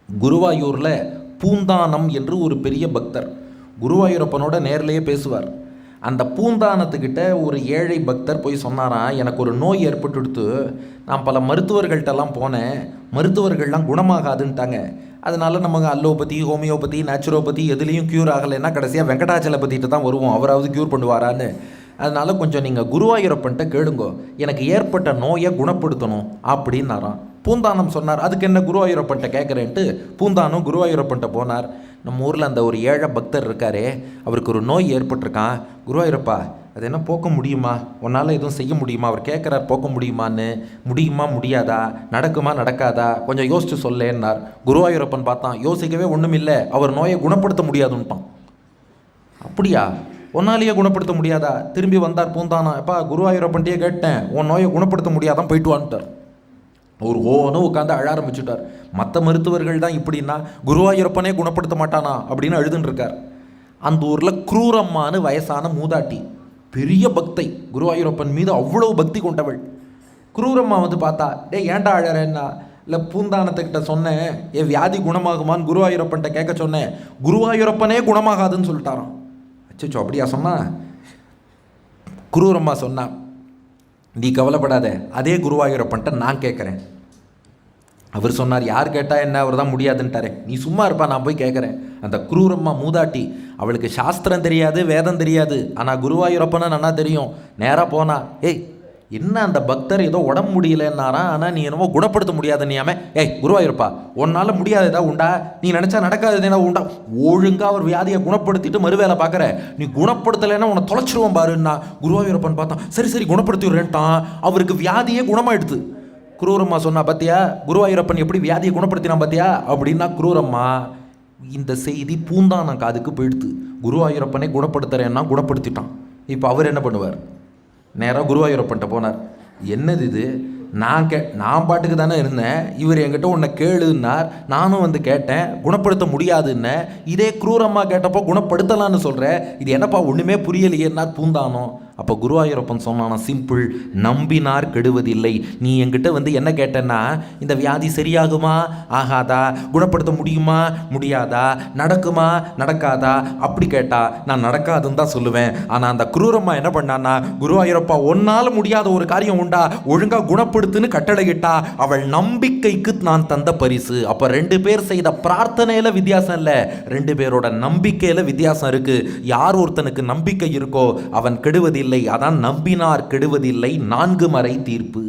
குருவாயூரில் பூந்தானம் என்று ஒரு பெரிய பக்தர் குருவாயூரப்பனோட நேர்லேயே பேசுவார். அந்த பூந்தானத்துக்கிட்ட ஒரு ஏழை பக்தர் போய் சொன்னாராம், எனக்கு ஒரு நோய் ஏற்பட்டுடுத்து, நான் பல மருத்துவர்கள்ட்டெல்லாம் போனேன், மருத்துவர்கள்லாம் குணமாகாதுன்ட்டாங்க. அதனால நம்ம அல்லோபதி, ஹோமியோபதி, நேச்சுரோபதி எதுலேயும் க்யூர் ஆகலைன்னா கடைசியாக வெங்கடாச்சலபதிட்டு தான் வருவோம், அவராவது க்யூர் பண்ணுவாரான்னு. அதனால் கொஞ்சம் நீங்கள் குருவாயூரப்பன்ட்ட கேளுங்கோ, எனக்கு ஏற்பட்ட நோயை குணப்படுத்தணும் அப்படின்னாராம். பூந்தானம் சொன்னார், அதுக்கு என்ன குருவாயூரப்பன்ட்ட கேட்குறேன்ட்டு பூந்தானம் குருவாயூரப்பன்ட்ட போனார். நம்ம ஊரில் அந்த ஒரு ஏழை பக்தர் இருக்காரே, அவருக்கு ஒரு நோய் ஏற்பட்டிருக்கான். குருவாயூரப்பா, அது என்ன போக்க முடியுமா, உன்னால் எதுவும் செய்ய முடியுமா? அவர் கேட்குறார், போக்க முடியுமான்னு. முடியுமா முடியாதா, நடக்குமா நடக்காதா, கொஞ்சம் யோசிச்சு சொல்லேன்னார். குருவாயூரப்பன் பார்த்தான், யோசிக்கவே ஒன்றும் இல்லை, அவர் நோயை குணப்படுத்த முடியாதுன்ட்டான். அப்படியா, உன்னாலேயே குணப்படுத்த முடியாதா? திரும்பி வந்தார் பூந்தானம், எப்பா குருவாயூரப்பன்ட்டே கேட்டேன், உன் நோயை குணப்படுத்த முடியாதான், போயிட்டு வான்ட்டார். ஒரு ஓன்னு உட்காந்து அழ ஆரம்பிச்சுட்டார். மற்ற மருத்துவர்கள் தான் இப்படின்னா குருவாயூரப்பனே குணப்படுத்த மாட்டானா அப்படின்னு அழுதுன்னு இருக்கார். அந்த ஊரில் குரூரம்மானு வயசான மூதாட்டி, பெரிய பக்தை, குருவாயூரப்பன் மீது அவ்வளோ பக்தி கொண்டவள். குரூரம்மா வந்து பார்த்தா, டே ஏன்டா அழறேன்னா, இல்லை பூந்தானத்துக்கிட்ட சொன்னேன் என் வியாதி குணமாகுமான்னு குருவாயூரப்பன்ட்ட கேட்க சொன்னேன், குருவாயூரப்பனே குணமாகாதுன்னு சொல்லிட்டாராம். அச்சோ, அப்படியா சொன்னா? குரூரம்மா சொன்னா, நீ கவலைப்படாத, அதே குருவாயூரப்பன்ட்ட நான் கேட்குறேன். அவர் சொன்னார், யார் கேட்டால் என்ன, அவர் தான் முடியாதுன்ட்டாரே, நீ சும்மா இருப்பா, நான் போய் கேட்குறேன். அந்த குரூரம்மா மூதாட்டி, அவளுக்கு சாஸ்திரம் தெரியாது, வேதம் தெரியாது, ஆனால் குருவாயூரப்பனை நன்னா தெரியும். நேராக போனா, ஏய் என்ன அந்த பக்தர் ஏதோ உடம்பு முடியலன்னாரா, ஆனால் நீ என்னமோ குணப்படுத்த முடியாதுன்னியாமே, ஏய் குருவாயூரப்பா, உன்னால் முடியாது ஏதாவது உண்டா, நீ நினச்சா நடக்காது ஏதாவது உண்டா, ஒழுங்காக அவர் வியாதியை குணப்படுத்திட்டு மறுவேலை பார்க்குற, நீ குணப்படுத்தலைன்னா உன்னை தொலைச்சிருவோம் பாருன்னா. குருவாயூரப்பன் பார்த்தான், சரி சரி குணப்படுத்தி விடுறேன்ட்டான். அவருக்கு வியாதியே குணமாயிடுது. குரூரம்மா சொன்னா, பார்த்தியா குருவாயூரப்பன் எப்படி வியாதியை குணப்படுத்தினா பார்த்தியா அப்படின்னா. குரூரம்மா, இந்த செய்தி பூந்தானம் காதுக்கு போயிடுது. குருவாயூரப்பனை குணப்படுத்துறேன்னா குணப்படுத்திட்டான். இப்போ அவர் என்ன பண்ணுவார்? நேராக குருவாயூரப்பன்ட்ட போனார். என்னது இது, நான் பாட்டுக்கு தானே இருந்தேன், இவர் என்கிட்ட உன்னை கேளுன்னார், நானும் வந்து கேட்டேன், குணப்படுத்த முடியாதுன்னு. இதே குரூரம்மா கேட்டப்போ குணப்படுத்தலான்னு சொல்கிறேன், இது என்னப்பா ஒன்றுமே புரியலையேன்னா பூந்தானோ. அப்போ குருவாயூரப்பன் சொன்னானா, சிம்பிள், நம்பினார் கெடுவதில்லை. நீ என்கிட்ட வந்து என்ன கேட்டேன்னா, இந்த வியாதி சரியாகுமா ஆகாதா, குணப்படுத்த முடியுமா முடியாதா, நடக்குமா நடக்காதா, அப்படி கேட்டா நான் நடக்காதுன்னு தான் சொல்லுவேன். ஆனால் அந்த குரூரம்மா என்ன பண்ணான்னா, குருவாயூரப்பா ஒன்னால் முடியாத ஒரு காரியம் உண்டா, ஒழுங்காக குணப்படுத்துன்னு கட்டளையிட்டா, அவள் நம்பிக்கைக்கு நான் தந்த பரிசு. அப்போ 2 பேர் செய்த பிரார்த்தனையில் வித்தியாசம் இல்லை, 2 பேரோட நம்பிக்கையில் வித்தியாசம் இருக்கு. யார் ஒருத்தனுக்கு நம்பிக்கை இருக்கோ அவன் கெடுவதில்லை, அதான் நம்பினார் கெடுவதில்லை 4 மறை தீர்ப்பு.